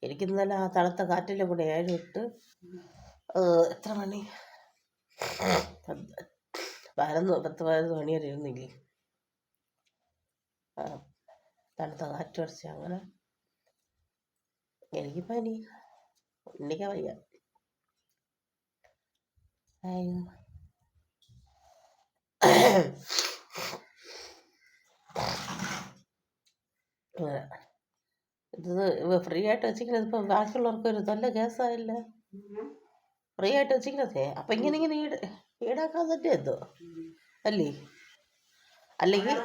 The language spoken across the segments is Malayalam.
എനിക്കിന്നലെ ആ തണുത്ത കാറ്റിലും കൂടെ 7 തൊട്ട് എത്ര മണി 10-11 മണി വരെ ഇരുന്നില്ലേ. തണുത്ത കാറ്റ് അടിച്ച് അങ്ങനെ എനിക്ക് പനി, എനിക്ക് വയ്യ. ഇത് ഫ്രീ ആയിട്ട് വെച്ചിരിക്കുന്നത് ഇപ്പം ബാക്കിയുള്ളവർക്ക് ഒരു നല്ല കേസായില്ല. ഫ്രീ ആയിട്ട് വെച്ചിരിക്കുന്നതേ അപ്പം ഇങ്ങനെ ഈടാക്കാൻ തന്നെ എന്തോ അല്ലേ? അല്ലെങ്കിൽ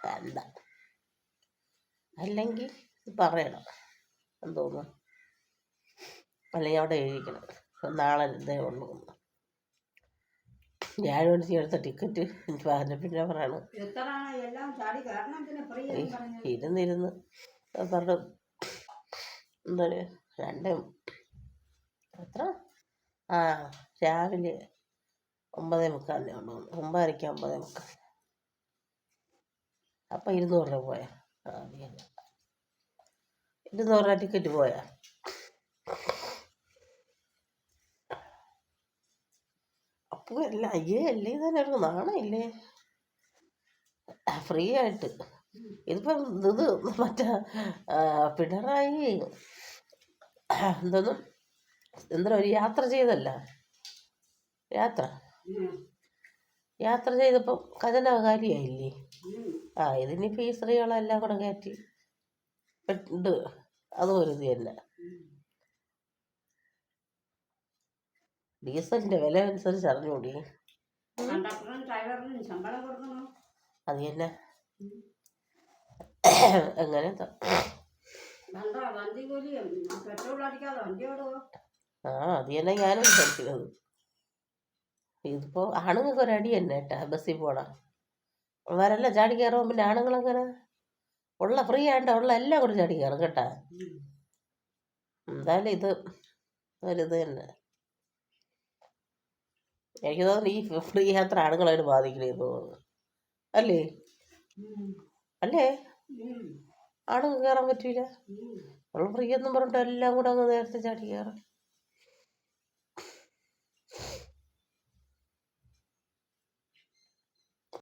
വേണ്ട, അല്ലെങ്കിൽ പറയണം എന്തോന്ന്, അല്ലെങ്കിൽ അവിടെ എഴുതിക്കണം നാളെ ഇതേ ഉള്ളൂ. വ്യാഴാഴ്ച എടുത്ത ടിക്കറ്റ് പിന്നെ പറയണം ഇരുന്നിരുന്ന് പറഞ്ഞു എന്താണ് 2 എത്ര രാവിലെ 9:45 ഉള്ളൂ, 9:30 9:30. അപ്പം 200 രൂപ പോയാ? 200 രൂപ ടിക്കറ്റ് പോയാ? അപ്പോൾ അല്ലേ തന്നെ ഒരു നാണമില്ലേ ഫ്രീ ആയിട്ട്. ഇതിപ്പം ഇത് മറ്റേ പിണറായി എന്തോന്നും ഒരു യാത്ര ചെയ്തല്ല, യാത്ര ചെയ്തപ്പം ഖജനാകാരിയായില്ലേ. ഇതിനിപ്പോൾ ഈ സ്ത്രീകളെല്ലാം കൂടെ കയറ്റി ഉണ്ട്, അതും ഒരു ഇത് തന്നെ. ഡീസലിന്റെ വില അനുസരിച്ച് അറിഞ്ഞൂടി. അത് തന്നെ എങ്ങനെ അത് തന്നെ ഞാനും വിചാരിക്കുന്നത്. ഇതിപ്പോ ആണുങ്ങൾക്ക് ഒരടി തന്നെ കേട്ടാ, ബസ്സിൽ പോണം അവരെല്ലാം ചാടി കയറുമ്പോൾ പിന്നെ ആണുങ്ങളെങ്ങനെ ഉള്ള ഫ്രീ ആയിട്ട് ഉള്ള എല്ലാം കൂടെ ചാടി കയറും കേട്ടാ. എന്തായാലും ഇത് ഒരിത് തന്നെ. എനിക്ക് തോന്നുന്നു ഈ ഫ്രീ യാത്ര ആണുങ്ങളായിട്ട് ബാധിക്കണേന്ന് തോന്നുന്നു, അല്ലേ? ആണുങ്ങൾക്ക് കയറാൻ പറ്റൂല. നമ്മൾ ഫ്രീ എന്നും പറഞ്ഞിട്ട് എല്ലാം കൂടെ അങ്ങ് നേരത്തെ ചാടി കയറാം.